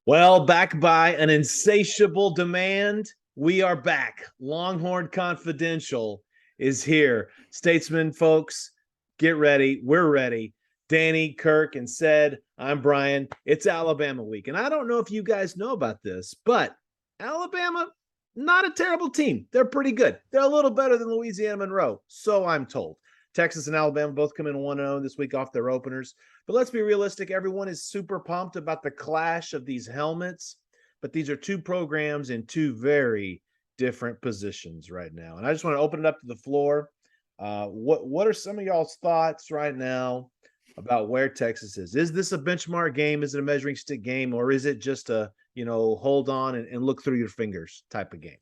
Well, back by an insatiable demand, we are back. Longhorn Confidential is here. Statesman folks, get ready. We're ready. Danny, Kirk, and said, I'm Brian. It's Alabama week. And I don't know if you guys know about this, but Alabama, not a terrible team. They're pretty good. They're a little better than Louisiana Monroe, so I'm told. Texas and Alabama both come in 1-0 this week off their openers. But let's be realistic. Everyone is super pumped about the clash of these helmets. But these are two programs in two very different positions right now. And I just want to open it up to the floor. What are some of y'all's thoughts right now about where Texas is? Is this a benchmark game? Is it a measuring stick game? Or is it just a, hold on and look through your fingers type of game?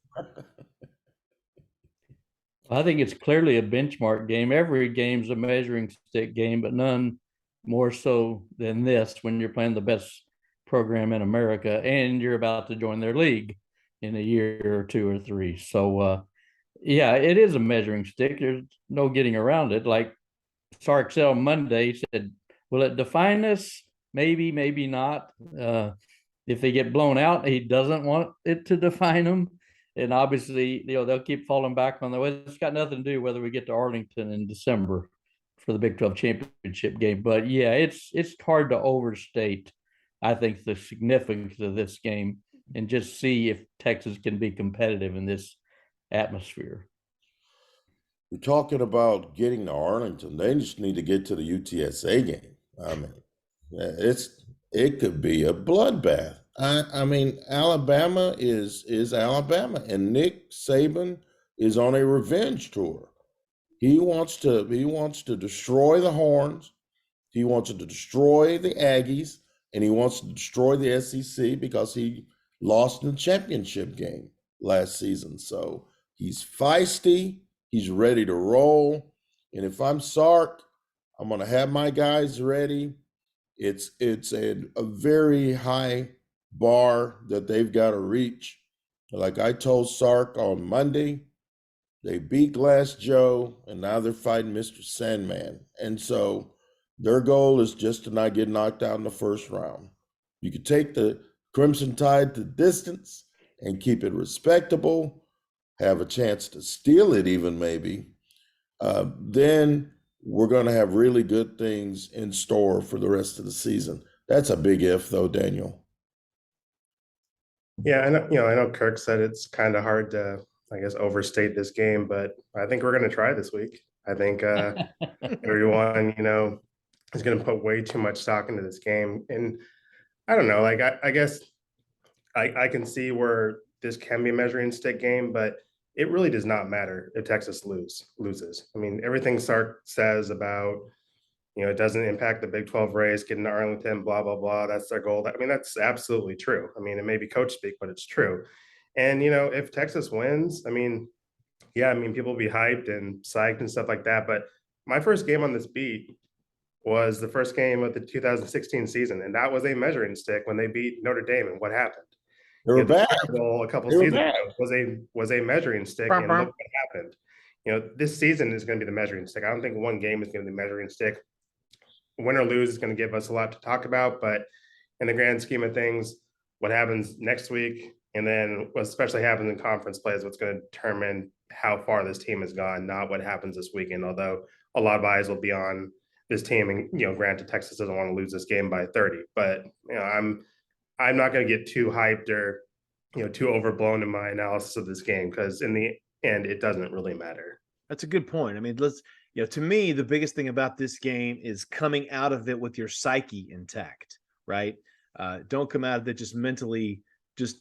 I think it's clearly a benchmark game. Every game's a measuring stick game, but none more so than this when you're playing the best program in America and you're about to join their league in a year or two or three. So, yeah, it is a measuring stick. There's no getting around it. Like Sark said on Monday, he said, will it define us? Maybe, maybe not. If they get blown out, he doesn't want it to define them. And obviously, they'll keep falling back on the way. It's got nothing to do whether we get to Arlington in December for the Big 12 championship game. But yeah, it's hard to overstate, I think, the significance of this game and just see if Texas can be competitive in this atmosphere. You're talking about getting to Arlington. They just need to get to the UTSA game. I mean, it could be a bloodbath. I mean, Alabama is Alabama, and Nick Saban is on a revenge tour. He wants to destroy the Horns. He wants to destroy the Aggies, and he wants to destroy the SEC because he lost in the championship game last season. So he's feisty. He's ready to roll. And if I'm Sark, I'm going to have my guys ready. It's a very high bar that they've got to reach. Like I told Sark on Monday, they beat Glass Joe, and now they're fighting Mr. Sandman. And so their goal is just to not get knocked out in the first round. You could take the Crimson Tide to distance and keep it respectable, have a chance to steal it even maybe, then we're going to have really good things in store for the rest of the season. That's a big if, though, Daniel. Yeah, I know Kirk said it's kind of hard to, I guess, overstate this game, but I think we're going to try this week. I think everyone, is going to put way too much stock into this game. And I don't know, like, I guess I can see where this can be a measuring stick game, but it really does not matter if Texas loses. I mean, everything Sark says about, it doesn't impact the Big 12 race, getting to Arlington, blah, blah, blah. That's their goal. I mean, that's absolutely true. I mean, it may be coach speak, but it's true. And, if Texas wins, I mean, yeah, I mean, people will be hyped and psyched and stuff like that. But my first game on this beat was the first game of the 2016 season. And that was a measuring stick when they beat Notre Dame. And what happened? They were bad. A couple seasons ago was a measuring stick, and look what happened. This season is going to be the measuring stick. I don't think one game is going to be the measuring stick. Win or lose is going to give us a lot to talk about, but in the grand scheme of things, what happens next week, and then what especially happens in conference play is what's going to determine how far this team has gone, not what happens this weekend. Although a lot of eyes will be on this team, and granted, Texas doesn't want to lose this game by 30, but I'm not going to get too hyped or, too overblown in my analysis of this game, because in the end, it doesn't really matter. That's a good point. I mean, to me, the biggest thing about this game is coming out of it with your psyche intact, right? Don't come out of it just mentally just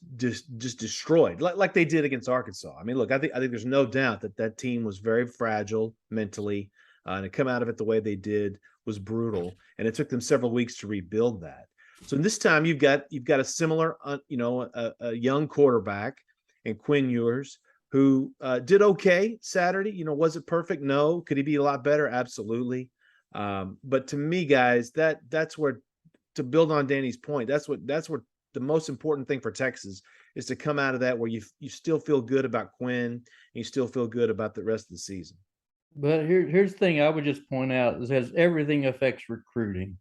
destroyed like they did against Arkansas. I mean, look, I think there's no doubt that team was very fragile mentally, and to come out of it the way they did was brutal, and it took them several weeks to rebuild that. So this time you've got a similar, a young quarterback in Quinn Ewers, who did okay Saturday. Was it perfect? No. Could he be a lot better? Absolutely. But to me, guys, that's where, to build on Danny's point, that's what the most important thing for Texas is to come out of that where you still feel good about Quinn, and you still feel good about the rest of the season. But here's the thing I would just point out is everything affects recruiting,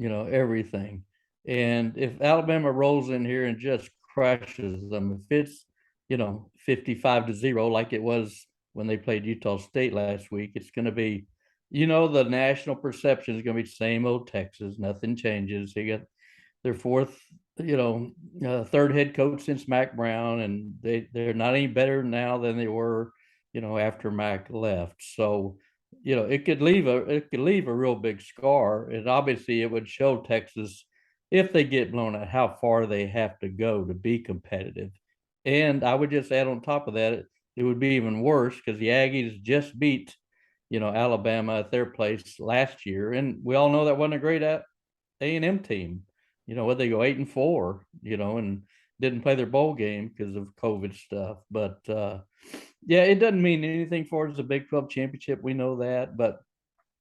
everything. And if Alabama rolls in here and just crushes them, if it's, 55-0 like it was when they played Utah State last week, it's going to be, the national perception is going to be same old Texas. Nothing changes. They got their fourth, third head coach since Mac Brown, and they're not any better now than they were, after Mac left. So, it could leave a real big scar, and obviously it would show Texas, if they get blown out, how far they have to go to be competitive. And I would just add on top of that, it would be even worse because the Aggies just beat, Alabama at their place last year, and we all know that wasn't a great A&M team. Whether they go 8-4, and didn't play their bowl game because of COVID stuff. But yeah, it doesn't mean anything for us as a Big 12 championship. We know that. But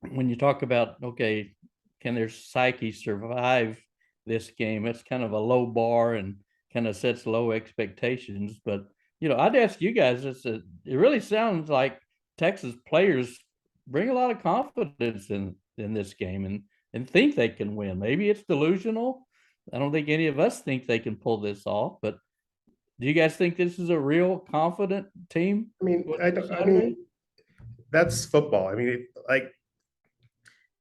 when you talk about, okay, can their psyche survive this game? It's kind of a low bar and kind of sets low expectations. But, I'd ask you guys, it really sounds like Texas players bring a lot of confidence in this game and think they can win. Maybe it's delusional. I don't think any of us think they can pull this off, but do you guys think this is a real confident team? I mean, that's football. I mean,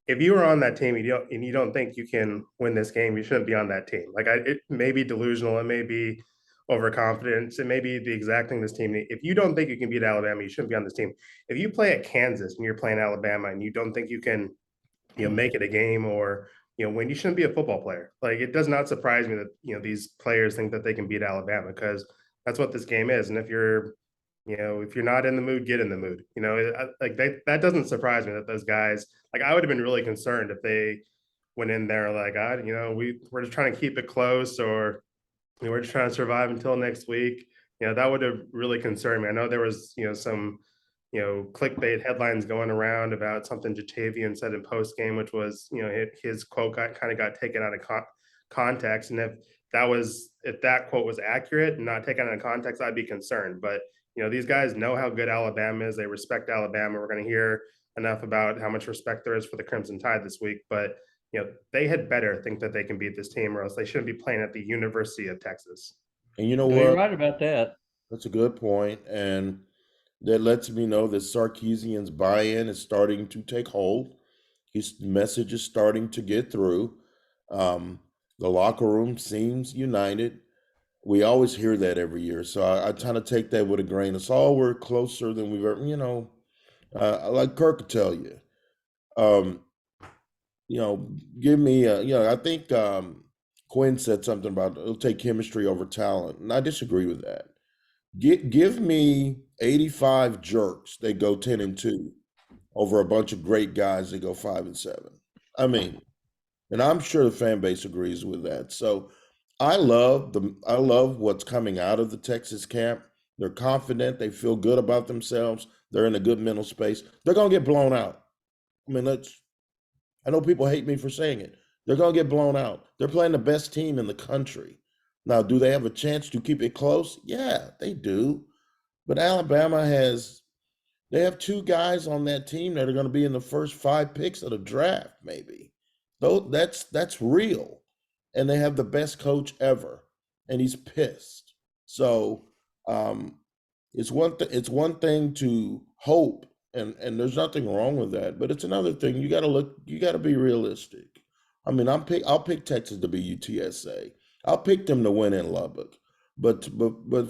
if you were on that team and you don't think you can win this game, you shouldn't be on that team. It may be delusional, it may be overconfidence, it may be the exact thing this team needs. If you don't think you can beat Alabama, you shouldn't be on this team. If you play at Kansas and you're playing Alabama and you don't think you can, make it a game or when you shouldn't be a football player. It does not surprise me that these players think that they can beat Alabama, because that's what this game is. And if you're not in the mood, get in the mood. That doesn't surprise me that those guys, I would have been really concerned if they went in there we're just trying to keep it close, or we're just trying to survive until next week. That would have really concerned me. I know there was some clickbait headlines going around about something Jatavian said in post game, which was, his quote kind of got taken out of context. And if that quote was accurate and not taken out of context, I'd be concerned. But, these guys know how good Alabama is. They respect Alabama. We're going to hear enough about how much respect there is for the Crimson Tide this week. But, they had better think that they can beat this team, or else they shouldn't be playing at the University of Texas. And you know You're what? right about that. That's a good point. And that lets me know that Sarkisian's buy-in is starting to take hold. His message is starting to get through. The locker room seems united. We always hear that every year. So I kind of take that with a grain of salt. We're closer than we've ever, like Kirk could tell you. Give me, I think Quinn said something about it'll take chemistry over talent. And I disagree with that. Give me 85 jerks. They go 10-2 over a bunch of great guys. They go 5-7. I mean, and I'm sure the fan base agrees with that. So I love what's coming out of the Texas camp. They're confident. They feel good about themselves. They're in a good mental space. They're going to get blown out. I mean, I know people hate me for saying it. They're going to get blown out. They're playing the best team in the country. Now, do they have a chance to keep it close? Yeah, they do. But Alabama they have two guys on that team that are going to be in the first 5 picks of the draft, maybe. Though that's real. And they have the best coach ever, and he's pissed. So it's one thing to hope, and there's nothing wrong with that. But it's another thing. You got to be realistic. I mean, I'll pick Texas to be UTSA. I'll pick them to win in Lubbock, but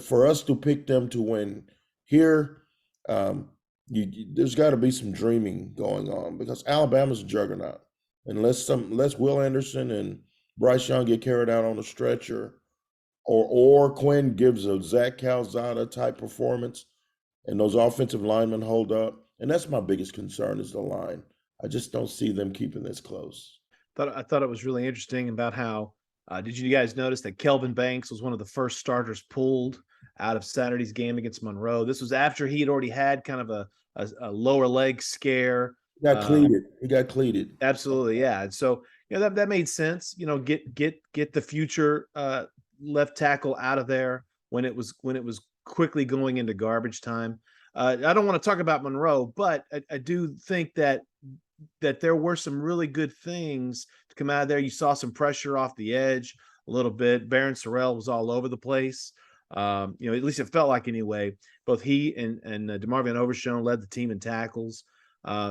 for us to pick them to win here, there's got to be some dreaming going on, because Alabama's a juggernaut. Unless Will Anderson and Bryce Young get carried out on a stretcher, or Quinn gives a Zach Calzada type performance, and those offensive linemen hold up, and that's my biggest concern is the line. I just don't see them keeping this close. I thought it was really interesting about how. Did you guys notice that Kelvin Banks was one of the first starters pulled out of Saturday's game against Monroe? This was after he had already had kind of a lower leg scare. He got cleated. He got cleated. Absolutely, yeah. And so that made sense. Get the future left tackle out of there when it was quickly going into garbage time. I don't want to talk about Monroe, but I do think that that there were some really good things to come out of there. You saw some pressure off the edge a little bit. Baron Sorrell was all over the place. At least it felt like anyway. Both he and DeMarvion Overshown led the team in tackles.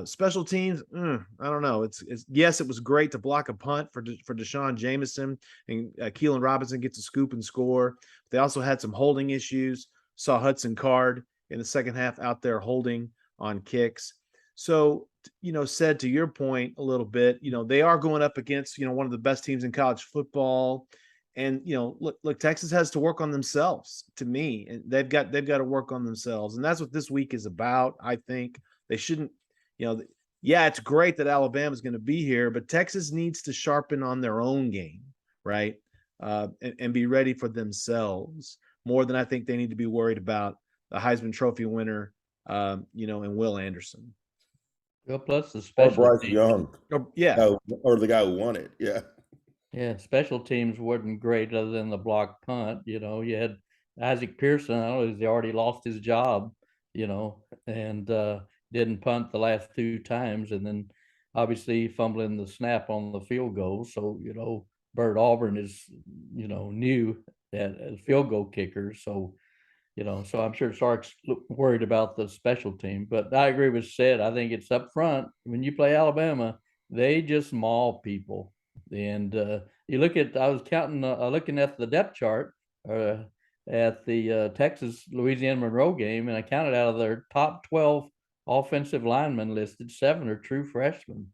Special teams, I don't know. It's yes, it was great to block a punt for Deshaun Jameson, and Keelan Robinson gets a scoop and score. They also had some holding issues. Saw Hudson Card in the second half out there holding on kicks. So, said to your point a little bit, they are going up against, one of the best teams in college football. And, look, Texas has to work on themselves, to me. And they've got to work on themselves. And that's what this week is about. I think they shouldn't, it's great that Alabama's going to be here, but Texas needs to sharpen on their own game, right? And be ready for themselves more than I think they need to be worried about the Heisman Trophy winner, and Will Anderson. Well, plus the Or special Bryce teams. Young. Yeah. Or the guy who won it. Yeah. Yeah, special teams wasn't great other than the block punt. You had Isaac Pearson. I don't know, he's already lost his job, and didn't punt the last 2 times. And then obviously fumbling the snap on the field goal. So, Bert Auburn is, new as field goal kicker. So, so I'm sure Sark's worried about the special team. But I agree with Seth. I think it's up front. When you play Alabama, they just maul people. And you look at, I was counting, looking at the depth chart at the Texas-Louisiana Monroe game, and I counted out of their top 12 offensive linemen listed, 7 are true freshmen.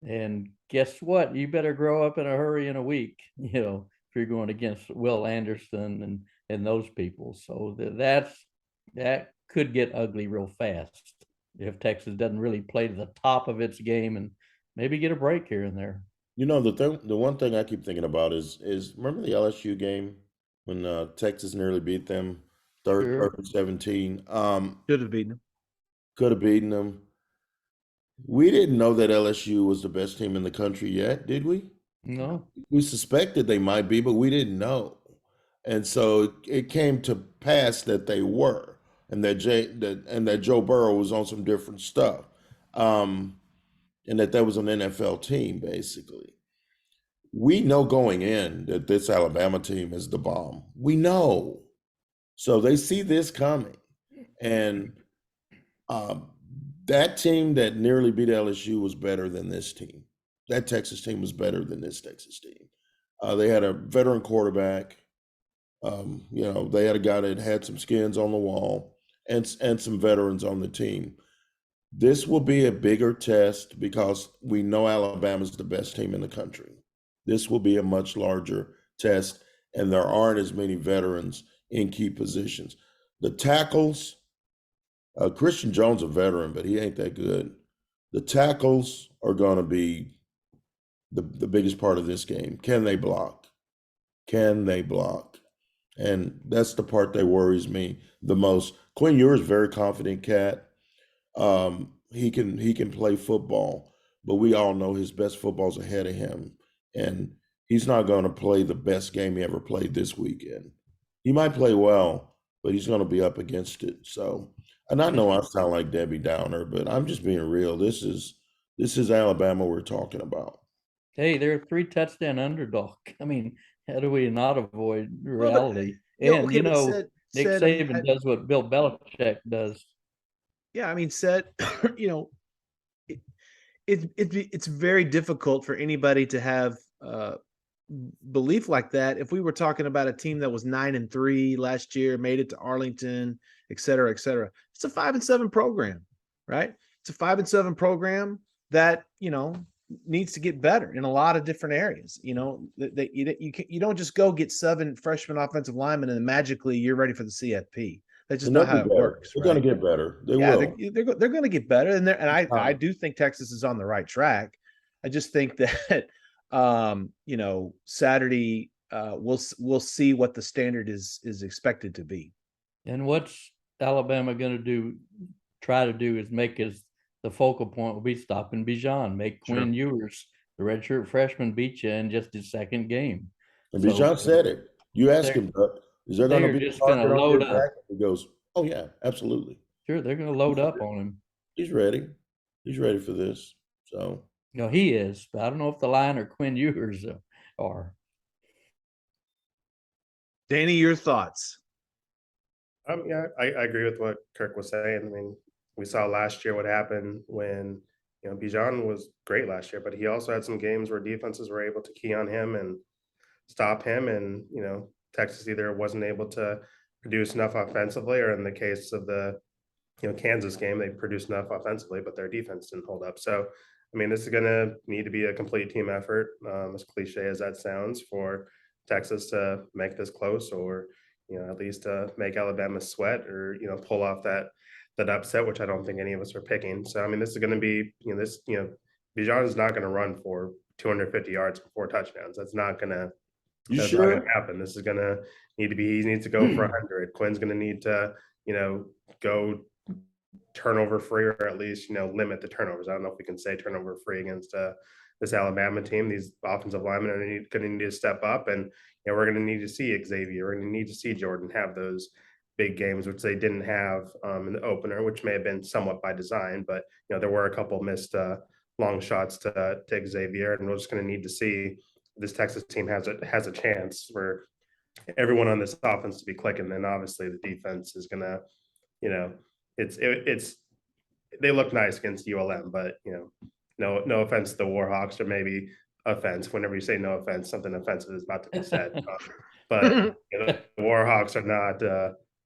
And guess what? You better grow up in a hurry in a week, if you're going against Will Anderson and those people. So that could get ugly real fast if Texas doesn't really play to the top of its game and maybe get a break here and there. The one thing I keep thinking about is remember the LSU game when Texas nearly beat them, third and 17. Should have beaten them. Could have beaten them. We didn't know that LSU was the best team in the country yet, did we? No. We suspected they might be, but we didn't know. And so it came to pass that they were, and that Joe Burrow was on some different stuff, and that was an NFL team, basically. We know going in that this Alabama team is the bomb. We know. So they see this coming. And that team that nearly beat LSU was better than this team. That Texas team was better than this Texas team. They had a veteran quarterback. They had a guy that had some skins on the wall and some veterans on the team. This will be a bigger test because we know Alabama's the best team in the country. This will be a much larger test, and there aren't as many veterans in key positions. The tackles, Christian Jones a veteran, but he ain't that good. The tackles are going to be the biggest part of this game. Can they block? Can they block? And that's the part that worries me the most. Quinn Ewers is a very confident cat. He can play football, but we all know his best football's ahead of him. And he's not going to play the best game he ever played this weekend. He might play well, but he's going to be up against it. So, and I know I sound like Debbie Downer, but I'm just being real. This is Alabama we're talking about. Hey, they're a 3-touchdown underdog. I mean, how do we not avoid reality? Nick Saban does what Bill Belichick does. Yeah, I mean, it's very difficult for anybody to have belief like that. If we were talking about a team that was 9-3 last year, made it to Arlington, et cetera, it's a 5-7 program, right? It's a 5-7 program that, needs to get better in a lot of different areas. You don't just go get 7 freshman offensive linemen and then magically you're ready for the CFP. That's just not how it works. They're going to get better. They will. They're going to get better, and I do think Texas is on the right track. I just think that Saturday we'll see what the standard is expected to be. And what's Alabama going to try to do is make the focal point will be stopping Bijan, make Quinn Ewers, the redshirt freshman, beat you in just his second game. And Bijan said it. You ask him, is there going to be just going to load up? He goes, oh yeah, absolutely. Sure, they're going to load up on him. He's ready. He's ready for this. So No, he is, but I don't know if the line or Quinn Ewers are. Danny, your thoughts? Yeah, I agree with what Kirk was saying. I mean, we saw last year what happened when, Bijan was great last year, but he also had some games where defenses were able to key on him and stop him. And, Texas either wasn't able to produce enough offensively, or in the case of the, Kansas game, they produced enough offensively, but their defense didn't hold up. So, I mean, this is going to need to be a complete team effort, as cliche as that sounds, for Texas to make this close, or at least make Alabama sweat, or pull off that upset, which I don't think any of us are picking. So I mean, this is going to be Bijan is not going to run for 250 yards and 4 touchdowns. That's not going to happen. This is going to need to be. He needs to go for 100. Quinn's going to need to go turnover free, or at least limit the turnovers. I don't know if we can say turnover free against this Alabama team. These offensive linemen are going to need to step up, and we're going to need to see Xavier. We're going to need to see Jordan have those big games, which they didn't have in the opener, which may have been somewhat by design. But there were a couple missed long shots to Xavier, and we're just going to need to see this Texas team has a chance for everyone on this offense to be clicking. Then obviously the defense is going to, it's they look nice against ULM, but no offense to the Warhawks, or maybe offense. Whenever you say no offense, something offensive is about to be said. But the Warhawks are not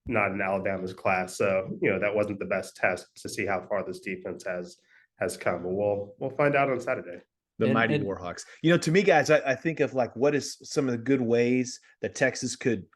in Alabama's class, so that wasn't the best test to see how far this defense has come. But we'll find out on Saturday. The mighty Warhawks. To me, guys, I think of like what is some of the good ways that Texas could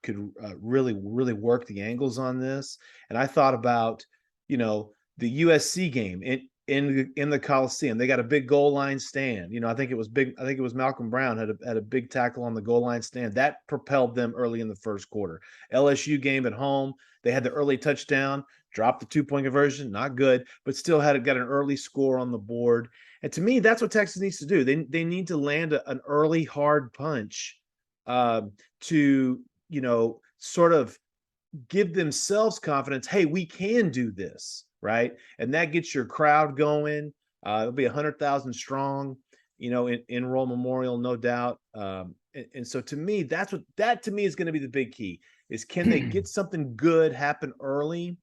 really work the angles on this. And I thought about the USC game in the Coliseum. They got a big goal line stand. I think it was Malcolm Brown had a big tackle on the goal line stand that propelled them early in the first quarter. LSU game at home, they had the early touchdown, dropped the 2-point conversion, not good, but still got an early score on the board. And to me, that's what Texas needs to do. They need to land an early hard punch to sort of give themselves confidence. Hey, we can do this. Right. And that gets your crowd going. It'll be 100,000 strong, in Royal Memorial, no doubt. And so to me, that to me is going to be the big key is, can they get something good happen early?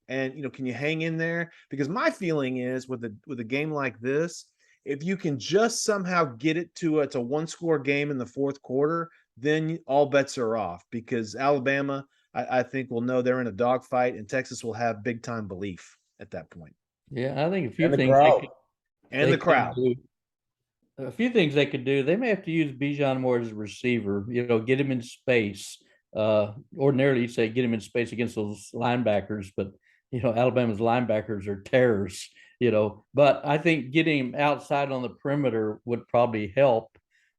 And, can you hang in there? Because my feeling is with a game like this, if you can just somehow get it to it's a 1-score game in the fourth quarter, then all bets are off, because Alabama, I think, will know they're in a dogfight, and Texas will have big time belief at that point. Yeah, I think a few and the things crowd. The crowd. A few things they could do. They may have to use Bijan more as a receiver, get him in space. Ordinarily, you say get him in space against those linebackers, but Alabama's linebackers are terrors, but I think getting him outside on the perimeter would probably help.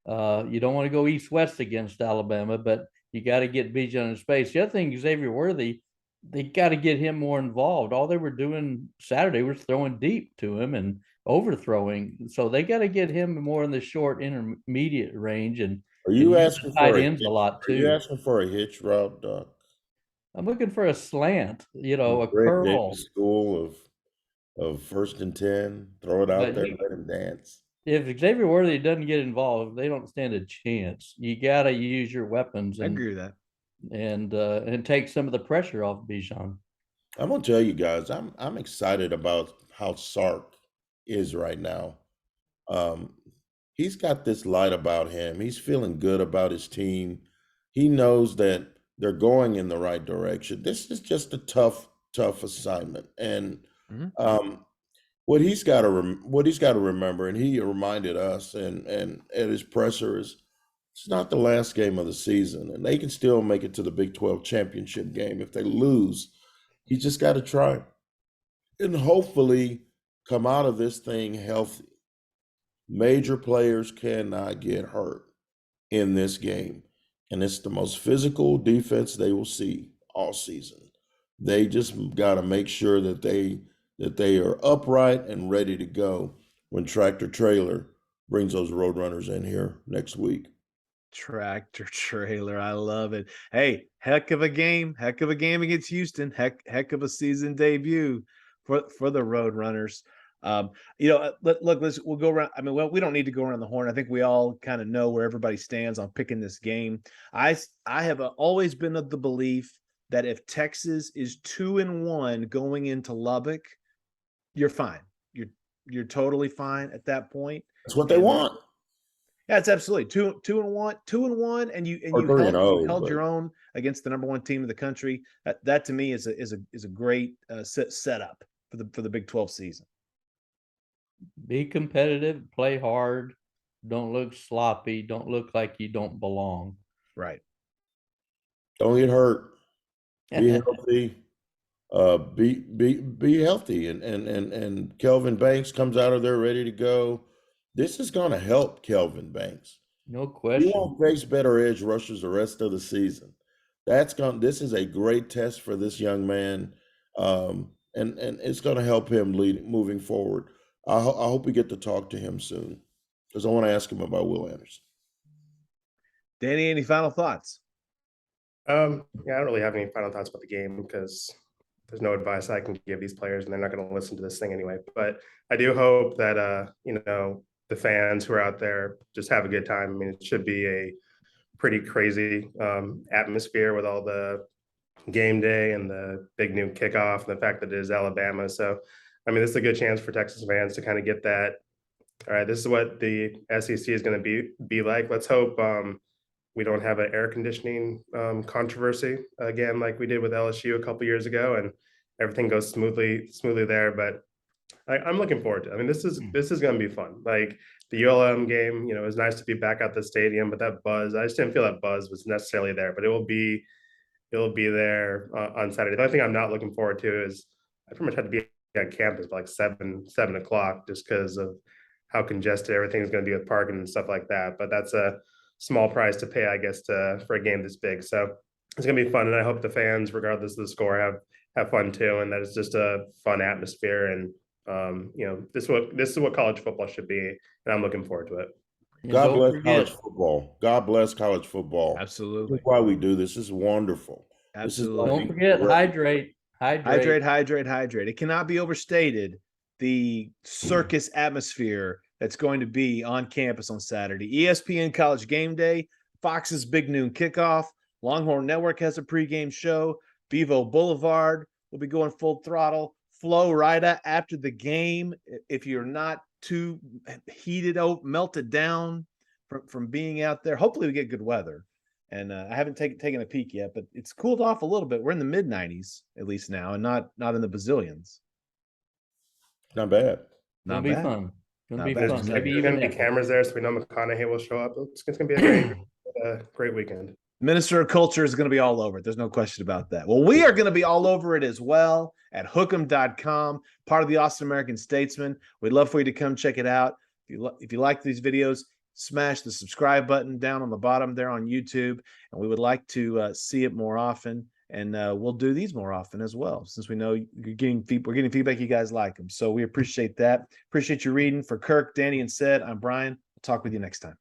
You don't want to go east-west against Alabama, but you got to get Bijan in space. The other thing, Xavier Worthy, they got to get him more involved. All they were doing Saturday was throwing deep to him and overthrowing. So they got to get him more in the short intermediate range. And are you asking for tight ends a lot too? Are you asking for a hitch route, Doc? I'm looking for a slant, a curl. School of 1st and 10. Throw it out there, let him dance. If Xavier Worthy doesn't get involved, they don't stand a chance. You got to use your weapons. I agree with that. And take some of the pressure off Bijan. I'm gonna tell you guys, I'm excited about how Sark is right now. He's got this light about him. He's feeling good about his team. He knows that they're going in the right direction. This is just a tough assignment, and what he's got to remember, and he reminded us, and at his presser, is it's not the last game of the season, and they can still make it to the Big 12 championship game. If they lose, he just got to try and hopefully come out of this thing healthy. Major players cannot get hurt in this game, and it's the most physical defense they will see all season. They just got to make sure that they are upright and ready to go when Tractor Trailer brings those Roadrunners in here next week. Tractor Trailer, I love it. Hey, heck of a game against Houston. Heck of a season debut for the Roadrunners. We'll go around. I mean, well, we don't need to go around the horn. I think we all kind of know where everybody stands on picking this game. I have always been of the belief that if Texas is 2-1 going into Lubbock, you're fine. You're totally fine at that point. That's what they want. Yeah, it's absolutely 2-1, and you held your own against the number one team in the country. That to me is a great setup for the Big 12 season. Be competitive, play hard, don't look sloppy, don't look like you don't belong. Right. Don't get hurt. Be healthy. Be healthy, and Kelvin Banks comes out of there ready to go. This is going to help Kelvin Banks. No question. He won't face better edge rushers the rest of the season. This is a great test for this young man, and it's going to help him moving forward. I hope we get to talk to him soon, because I want to ask him about Will Anderson. Danny, any final thoughts? Yeah, I don't really have any final thoughts about the game because there's no advice I can give these players, and they're not going to listen to this thing anyway. But I do hope that the fans who are out there just have a good time. I mean, it should be a pretty crazy atmosphere with all the game day and the big noon kickoff and the fact that it is Alabama. So, I mean, this is a good chance for Texas fans to kind of get that. All right, this is what the SEC is going to be like. Let's hope we don't have an air conditioning controversy again, like we did with LSU a couple years ago, and everything goes smoothly there. But I'm looking forward to it. I mean, this is going to be fun. Like the ULM game, it was nice to be back at the stadium, but that buzz, I just didn't feel that buzz was necessarily there. But it'll be there on Saturday. The only thing I'm not looking forward to is I pretty much had to be at campus by like 7 o'clock just because of how congested everything's going to be with parking and stuff like that. But that's a small price to pay, I guess, for a game this big. So it's going to be fun, and I hope the fans, regardless of the score, have fun too, and that it's just a fun atmosphere. And this is what college football should be, and I'm looking forward to it. God bless college football. God bless college football. Absolutely. That's why we do this. This is wonderful. Absolutely. Don't forget, hydrate. It cannot be overstated the circus atmosphere that's going to be on campus on Saturday. ESPN College Game Day, Fox's Big Noon Kickoff, Longhorn Network has a pregame show, Bevo Boulevard will be going full throttle, Flo Rida after the game. If you're not too heated out, melted down from being out there, hopefully we get good weather. And I haven't taken a peek yet, but it's cooled off a little bit. We're in the mid-90s at least now, and not in the bazillions. Not bad. It'll be fun. It'll be fun. Maybe There's even going to be cameras there, so we know McConaughey will show up. It's going to be a great weekend. Minister of Culture is going to be all over it. There's no question about that. Well, we are going to be all over it as well at hookem.com, part of the Austin American-Statesman. We'd love for you to come check it out. If you like these videos, smash the subscribe button down on the bottom there on YouTube, and we would like to see it more often. And we'll do these more often as well, since we know we're getting feedback. You guys like them, so we appreciate that. Appreciate you reading. For Kirk, Danny, and Sid, I'm Brian. I'll talk with you next time.